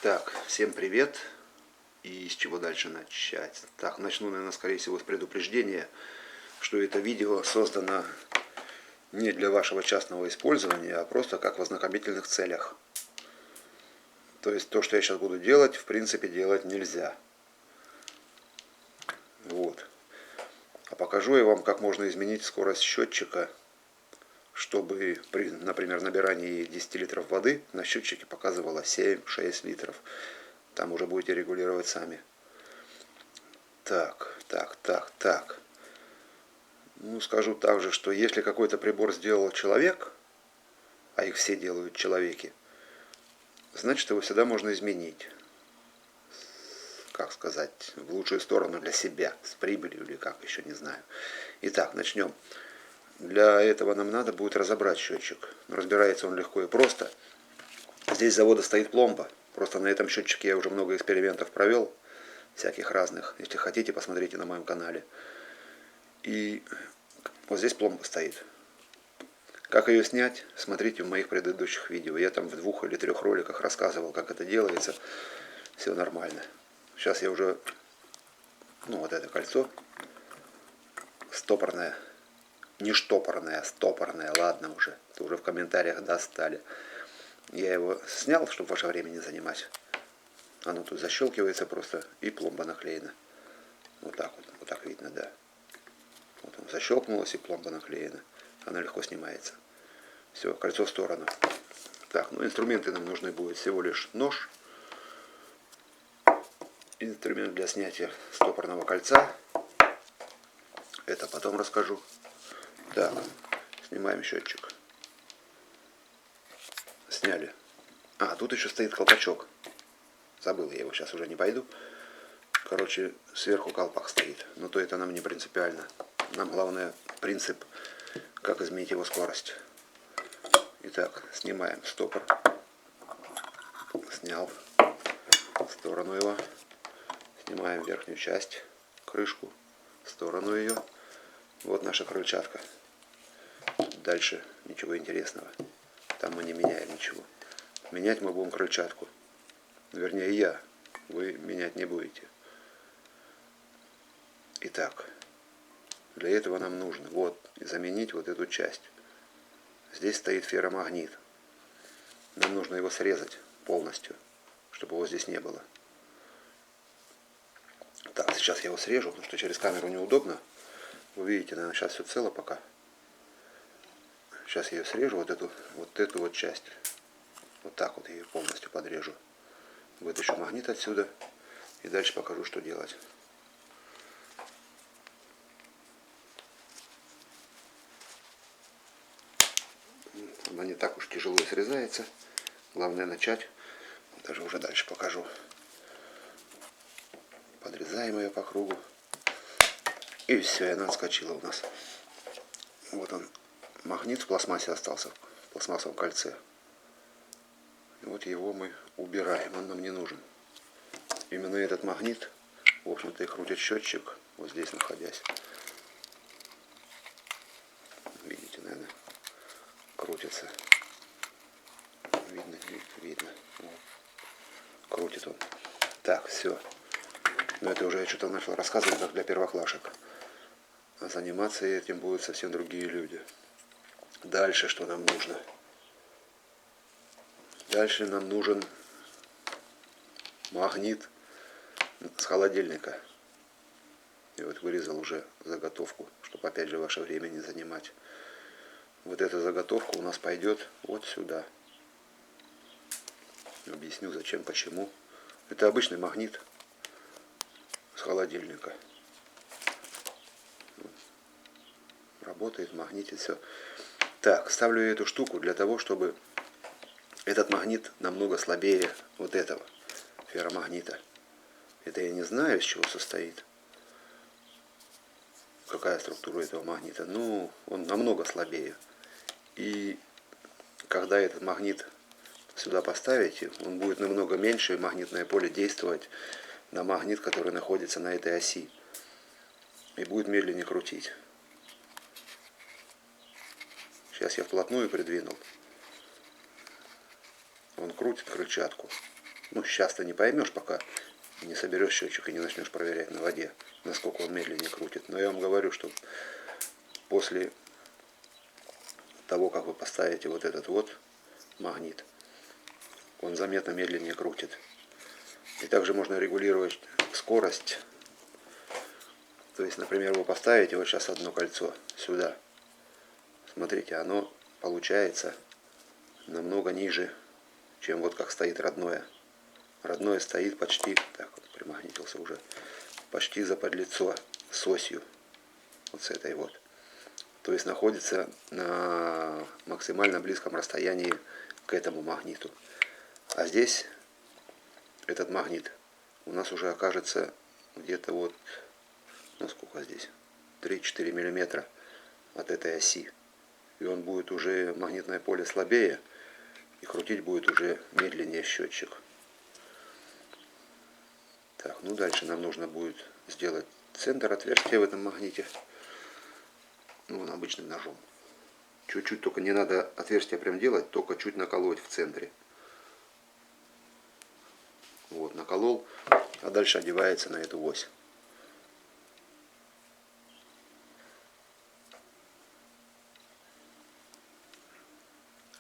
Так, всем привет. И с чего дальше начать? Так, начну, наверное, скорее всего, с предупреждения, что это видео создано не для вашего частного использования, а просто как в ознакомительных целях. То есть то, что я сейчас буду делать, в принципе, делать нельзя. Вот. А покажу я вам, как можно изменить скорость счетчика, чтобы при, например, набирании 10 литров воды на счетчике показывало 7-6 литров. Там уже будете регулировать сами. Так. Ну, скажу также, что если какой-то прибор сделал человек, а их все делают человеки, значит его всегда можно изменить. Как сказать, в лучшую сторону для себя, с прибылью или как, еще не знаю. Итак, начнем. Для этого нам надо будет разобрать счетчик. Разбирается он легко и просто. Здесь с завода стоит пломба. Просто на этом счетчике я уже много экспериментов провел, всяких разных. Если хотите, посмотрите на моем канале. И вот здесь пломба стоит. Как ее снять, смотрите в моих предыдущих видео. Я там в 2 или 3 роликах рассказывал, как это делается. Все нормально. Сейчас я уже, вот это кольцо стопорное, не штопорное, а стопорное, ладно уже. Это уже в комментариях достали. Я его снял, чтобы ваше время не занимать. Оно тут защелкивается просто, и пломба наклеена. Вот так видно, да. Вот он защелкнулось, и пломба наклеена. Она легко снимается. Все, кольцо в сторону. Так, инструменты нам нужны будут всего лишь нож, инструмент для снятия стопорного кольца. Это потом расскажу. Так, снимаем счетчик. Сняли. А, тут еще стоит колпачок. Забыл я его, сейчас уже не пойду. Короче, сверху колпак стоит. Но то это нам не принципиально. Нам главное принцип, как изменить его скорость. Итак, снимаем стопор. Снял в сторону его. Снимаем верхнюю часть, крышку, в сторону ее. Вот наша крыльчатка. Дальше ничего интересного. Там мы не меняем ничего. Менять мы будем крыльчатку. Вернее, я. Вы менять не будете. Итак, для этого нам нужно заменить вот эту часть. Здесь стоит ферромагнит. Нам нужно его срезать полностью, чтобы его здесь не было. Так, сейчас я его срежу, потому что через камеру неудобно. Вы видите, наверное, сейчас все цело пока. Сейчас я ее срежу, вот эту часть. Вот так вот ее полностью подрежу. Вытащу магнит отсюда. И дальше покажу, что делать. Она не так уж тяжело и срезается. Главное начать. Даже уже дальше покажу. Подрезаем ее по кругу. И все, и она отскочила у нас. Вот он, магнит в пластмассе остался, в пластмассовом кольце. И вот его мы убираем, он нам не нужен. Именно этот магнит, в общем-то, и крутит счетчик, вот здесь находясь. Видите, наверное, крутится. Видно. Вот. Крутит он. Так, все. Но это уже я что-то начал рассказывать, как для первоклашек. А заниматься этим будут совсем другие люди. Дальше что нам нужно? Дальше нам нужен магнит с холодильника. Я вот вырезал уже заготовку, чтобы опять же ваше время не занимать. Вот эта заготовка у нас пойдет вот сюда. Объясню зачем, почему. Это обычный магнит с холодильника. Работает, магнитит, все. Так, ставлю эту штуку для того, чтобы этот магнит намного слабее вот этого ферромагнита. Это я не знаю, из чего состоит. Какая структура этого магнита. Ну, он намного слабее. И когда этот магнит сюда поставите, он будет намного меньше, и магнитное поле действовать на магнит, который находится на этой оси. И будет медленнее крутить. Сейчас я вплотную придвинул. Он крутит крыльчатку. Ну, сейчас ты не поймешь, пока не соберешь счетчик и не начнешь проверять на воде, насколько он медленнее крутит. Но я вам говорю, что после того, как вы поставите вот этот вот магнит, он заметно медленнее крутит. И также можно регулировать скорость. То есть, например, вы поставите вот сейчас одно кольцо сюда. Смотрите, оно получается намного ниже, чем вот как стоит родное. Родное стоит почти, так вот примагнитился уже, почти за подлицо с осью. Вот с этой вот. То есть находится на максимально близком расстоянии к этому магниту. А здесь этот магнит у нас уже окажется где-то вот, ну сколько здесь, 3-4 миллиметра от этой оси. И он будет уже, магнитное поле слабее, и крутить будет уже медленнее счетчик. Так, ну дальше нам нужно будет сделать центр отверстия в этом магните. Ну, обычным ножом. Чуть-чуть, только не надо отверстие прям делать, только чуть наколоть в центре. Вот, наколол, а дальше одевается на эту ось.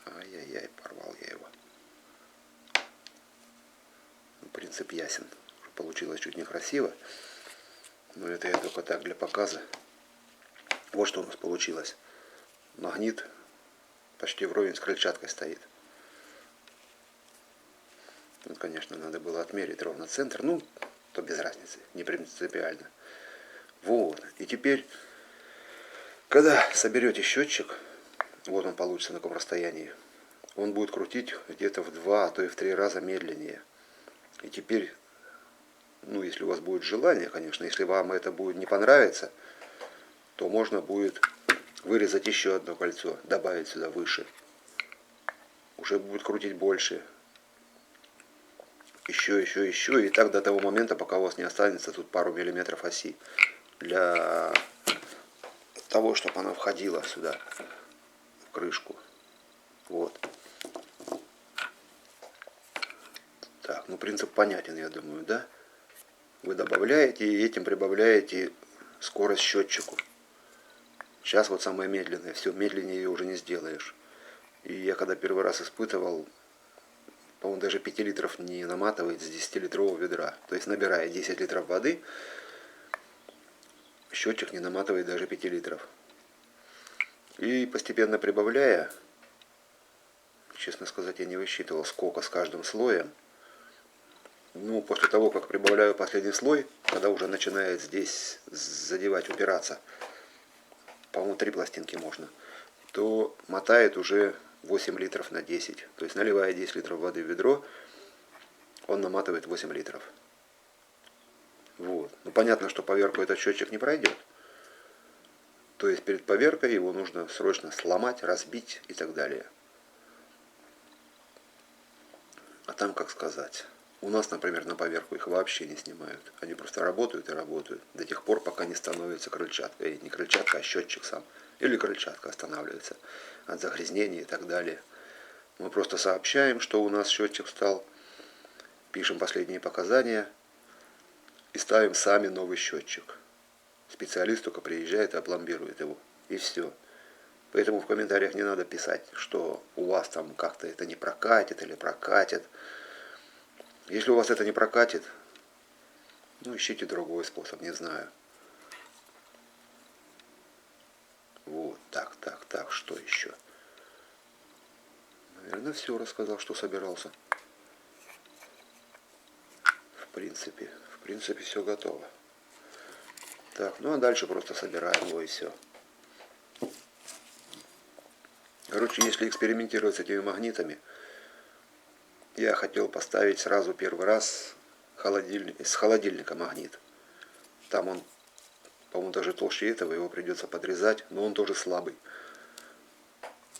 Ай-яй-яй, порвал я его. Ну, принцип ясен. Получилось чуть некрасиво, но это я только так для показа. Вот что у нас получилось. Магнит почти вровень с крыльчаткой стоит. Тут, конечно, надо было отмерить ровно центр, ну, то без разницы, не принципиально. Вот, и теперь, когда соберете счетчик, вот он получится на каком расстоянии, он будет крутить где-то в 2, а то и в 3 раза медленнее. И теперь, ну, если у вас будет желание, конечно, если вам это будет не понравиться, то можно будет вырезать еще одно кольцо, добавить сюда выше. Уже будет крутить больше. Еще. И так до того момента, пока у вас не останется тут пару миллиметров оси. Для того, чтобы она входила сюда, в крышку. Вот. Так, ну принцип понятен, я думаю, да? Вы добавляете и этим прибавляете скорость счетчику. Сейчас вот самое медленное, все, медленнее ее уже не сделаешь. И я когда первый раз испытывал, по-моему, даже 5 литров не наматывает с 10-литрового ведра. То есть набирая 10 литров воды, счетчик не наматывает даже 5 литров. И постепенно прибавляя, честно сказать, я не высчитывал, сколько с каждым слоем. Ну, после того, как прибавляю последний слой, когда уже начинает здесь задевать, упираться, по-моему, 3 пластинки можно, то мотает уже 8 литров на 10. То есть, наливая 10 литров воды в ведро, он наматывает 8 литров. Вот. Ну, понятно, что поверку этот счетчик не пройдет. То есть, перед поверкой его нужно срочно сломать, разбить и так далее. А там, как сказать, у нас, например, на поверку их вообще не снимают. Они просто работают и работают до тех пор, пока не становится крыльчатка. Не крыльчатка, а счетчик сам. Или крыльчатка останавливается от загрязнения и так далее. Мы просто сообщаем, что у нас счетчик встал, пишем последние показания и ставим сами новый счетчик. Специалист только приезжает и опломбирует его. И все. Поэтому в комментариях не надо писать, что у вас там как-то это не прокатит или прокатит. Если у вас это не прокатит, ну ищите другой способ, не знаю. Вот, так, что еще? Наверное, все рассказал, что собирался. В принципе все готово. Так, ну а дальше просто собираем его и все. Короче, если экспериментировать с этими магнитами, я хотел поставить сразу первый раз с холодильника магнит. Там он, по-моему, даже толще этого, его придется подрезать, но он тоже слабый.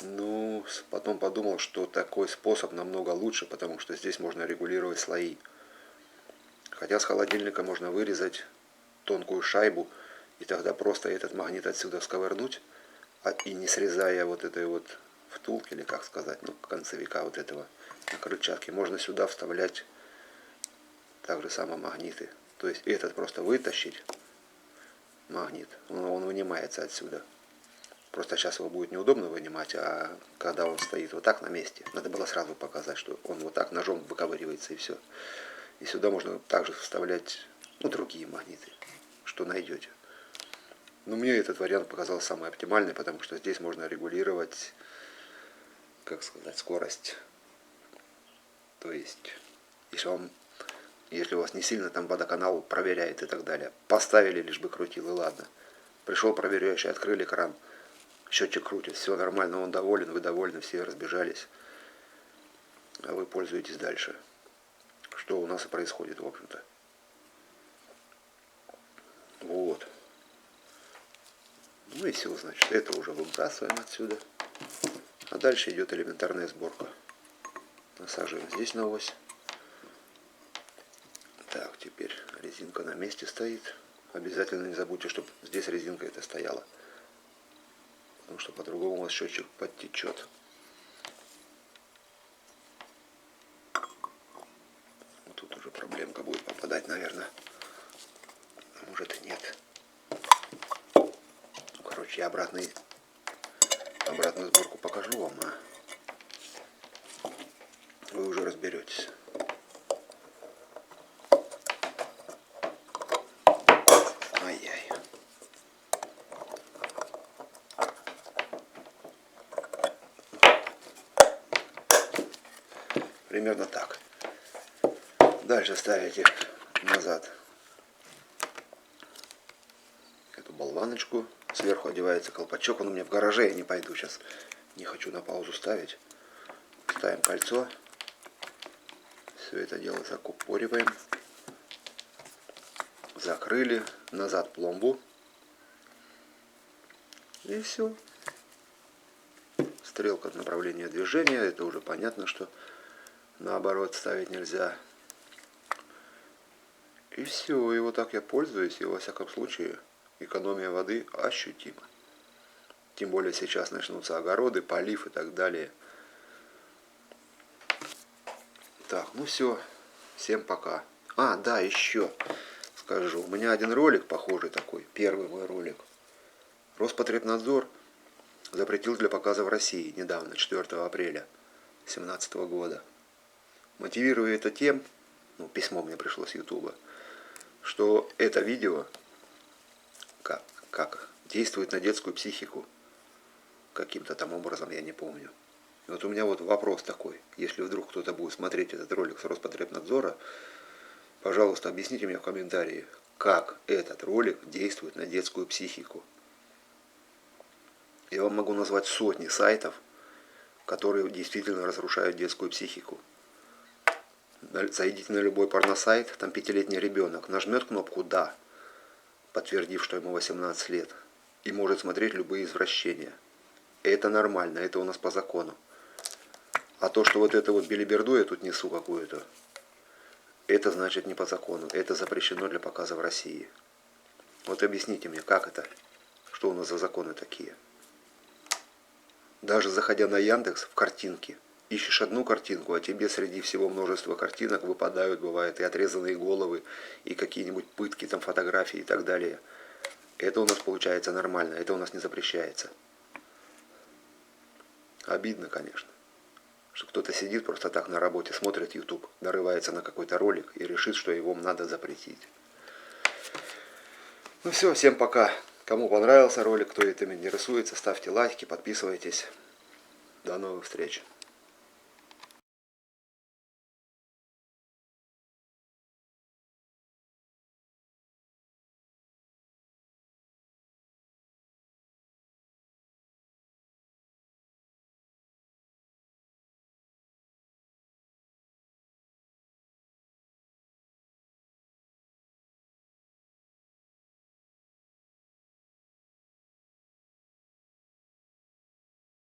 Ну, потом подумал, что такой способ намного лучше, потому что здесь можно регулировать слои. Хотя с холодильника можно вырезать тонкую шайбу, и тогда просто этот магнит отсюда сковырнуть, и не срезая вот этой вот втулки, или как сказать, ну, концевика вот этого на крыльчатке, можно сюда вставлять Так же само магниты. То есть этот просто вытащить, магнит, он вынимается отсюда. Просто сейчас его будет неудобно вынимать, а когда он стоит вот так на месте, надо было сразу показать, что он вот так ножом выковыривается и все. И сюда можно также вставлять, ну, другие магниты, что найдете. Но мне этот вариант показался самый оптимальный, потому что здесь можно регулировать, как сказать, скорость. То есть, если у вас не сильно там водоканал проверяет и так далее, поставили, лишь бы крутил, и ладно. Пришел проверяющий, открыли кран, счетчик крутит, все нормально, он доволен, вы довольны, все разбежались, а вы пользуетесь дальше. Что у нас и происходит, в общем-то. Вот. Ну и все, значит, это уже выбрасываем отсюда. А дальше идет элементарная сборка. Насаживаем здесь на ось. Так, теперь резинка на месте стоит. Обязательно не забудьте, чтобы здесь резинка эта стояла. Потому что по-другому у вас счетчик подтечет. Вот тут уже проблемка будет попадать, наверное. А может и нет. Короче, я обратную сборку покажу вам, а вы уже разберетесь. Ай-яй. Примерно так. Дальше ставите назад эту болваночку. Сверху одевается колпачок. Он у меня в гараже, я не пойду сейчас. Не хочу на паузу ставить. Ставим кольцо. Все это дело закупориваем. Закрыли. Назад пломбу. И все. Стрелка направления движения. Это уже понятно, что наоборот ставить нельзя. И все. И вот так я пользуюсь. И во всяком случае экономия воды ощутима. Тем более сейчас начнутся огороды, полив и так далее. Так, ну все. Всем пока. А, да, еще скажу. У меня один ролик похожий такой. Первый мой ролик. Роспотребнадзор запретил для показа в России недавно, 4 апреля 2017 года. Мотивируя это тем, ну, письмо мне пришло с Ютуба, что это видео как действует на детскую психику. Каким-то там образом, я не помню. И вот у меня вот вопрос такой. Если вдруг кто-то будет смотреть этот ролик с Роспотребнадзора, пожалуйста, объясните мне в комментарии, как этот ролик действует на детскую психику. Я вам могу назвать сотни сайтов, которые действительно разрушают детскую психику. Зайдите на любой порносайт, там 5-летний ребенок нажмет кнопку «Да», подтвердив, что ему 18 лет, и может смотреть любые извращения. Это нормально, это у нас по закону. А то, что вот это вот белиберду я тут несу какую-то, это значит не по закону, это запрещено для показа в России. Вот объясните мне, как это? Что у нас за законы такие? Даже заходя на Яндекс в картинки, ищешь одну картинку, а тебе среди всего множества картинок выпадают, бывает, и отрезанные головы, и какие-нибудь пытки, там фотографии и так далее. Это у нас получается нормально, это у нас не запрещается. Обидно, конечно, что кто-то сидит просто так на работе, смотрит YouTube, нарывается на какой-то ролик и решит, что его надо запретить. Ну все, всем пока. Кому понравился ролик, кто этим интересуется, ставьте лайки, подписывайтесь. До новых встреч.